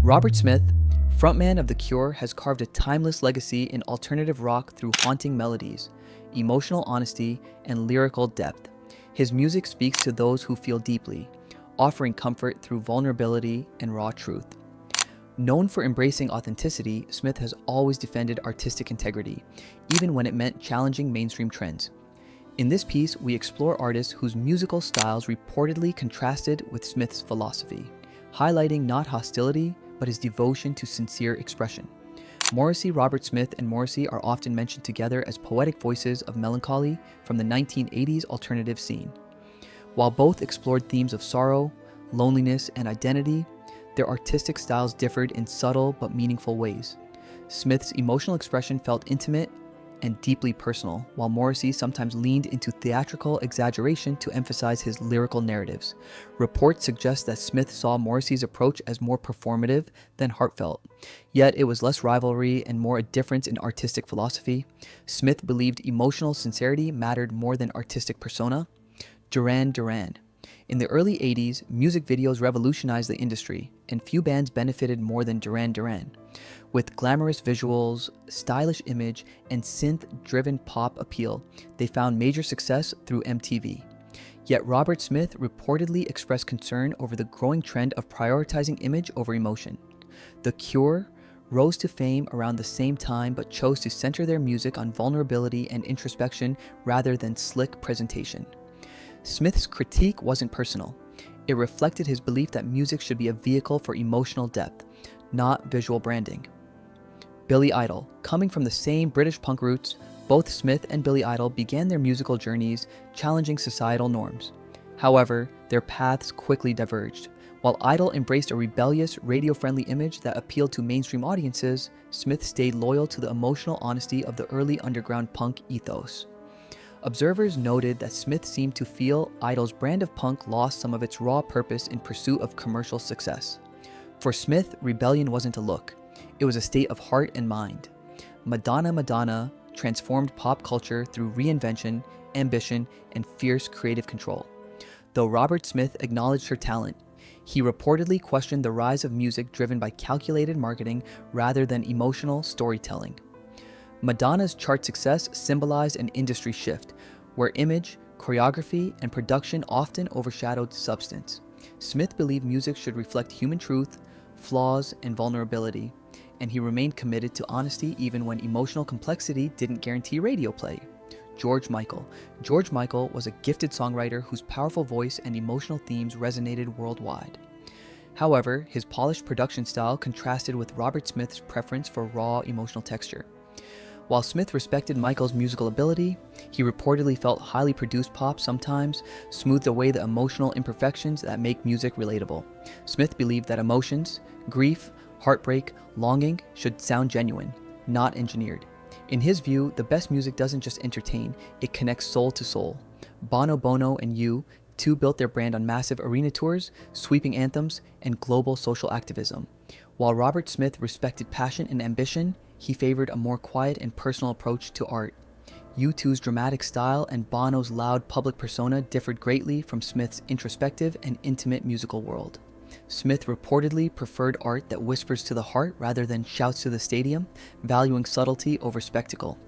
Robert Smith, frontman of The Cure, has carved a timeless legacy in alternative rock through haunting melodies, emotional honesty, and lyrical depth. His music speaks to those who feel deeply, offering comfort through vulnerability and raw truth. Known for embracing authenticity, Smith has always defended artistic integrity, even when it meant challenging mainstream trends. In this piece, we explore artists whose musical styles reportedly contrasted with Smith's philosophy, highlighting not hostility, but his devotion to sincere expression. Morrissey, Robert Smith, and Morrissey are often mentioned together as poetic voices of melancholy from the 1980s alternative scene. While both explored themes of sorrow, loneliness, and identity, their artistic styles differed in subtle but meaningful ways. Smith's emotional expression felt intimate and deeply personal, while Morrissey sometimes leaned into theatrical exaggeration to emphasize his lyrical narratives. Reports suggest that Smith saw Morrissey's approach as more performative than heartfelt, yet it was less rivalry and more a difference in artistic philosophy. Smith believed emotional sincerity mattered more than artistic persona. Duran Duran. In the early 80s, music videos revolutionized the industry, and few bands benefited more than Duran Duran. With glamorous visuals, stylish image, and synth-driven pop appeal, they found major success through MTV. Yet Robert Smith reportedly expressed concern over the growing trend of prioritizing image over emotion. The Cure rose to fame around the same time but chose to center their music on vulnerability and introspection rather than slick presentation. Smith's critique wasn't personal. It reflected his belief that music should be a vehicle for emotional depth, not visual branding. Billy Idol. Coming from the same British punk roots, both Smith and Billy Idol began their musical journeys challenging societal norms. However, their paths quickly diverged. While Idol embraced a rebellious, radio-friendly image that appealed to mainstream audiences, Smith stayed loyal to the emotional honesty of the early underground punk ethos. Observers noted that Smith seemed to feel Idol's brand of punk lost some of its raw purpose in pursuit of commercial success. For Smith, rebellion wasn't a look. It was a state of heart and mind. Madonna Madonna transformed pop culture through reinvention, ambition, and fierce creative control. Though Robert Smith acknowledged her talent, he reportedly questioned the rise of music driven by calculated marketing rather than emotional storytelling. Madonna's chart success symbolized an industry shift, where image, choreography, and production often overshadowed substance. Smith believed music should reflect human truth, flaws, and vulnerability, and he remained committed to honesty even when emotional complexity didn't guarantee radio play. George Michael. George Michael was a gifted songwriter whose powerful voice and emotional themes resonated worldwide. However, his polished production style contrasted with Robert Smith's preference for raw emotional texture. While Smith respected Michael's musical ability, he reportedly felt highly produced pop sometimes smoothed away the emotional imperfections that make music relatable. Smith believed that emotions, grief, heartbreak, longing should sound genuine, not engineered. In his view, the best music doesn't just entertain, it connects soul to soul. Bono and U2 built their brand on massive arena tours, sweeping anthems, and global social activism. While Robert Smith respected passion and ambition, he favored a more quiet and personal approach to art. U2's dramatic style and Bono's loud public persona differed greatly from Smith's introspective and intimate musical world. Smith reportedly preferred art that whispers to the heart rather than shouts to the stadium, valuing subtlety over spectacle.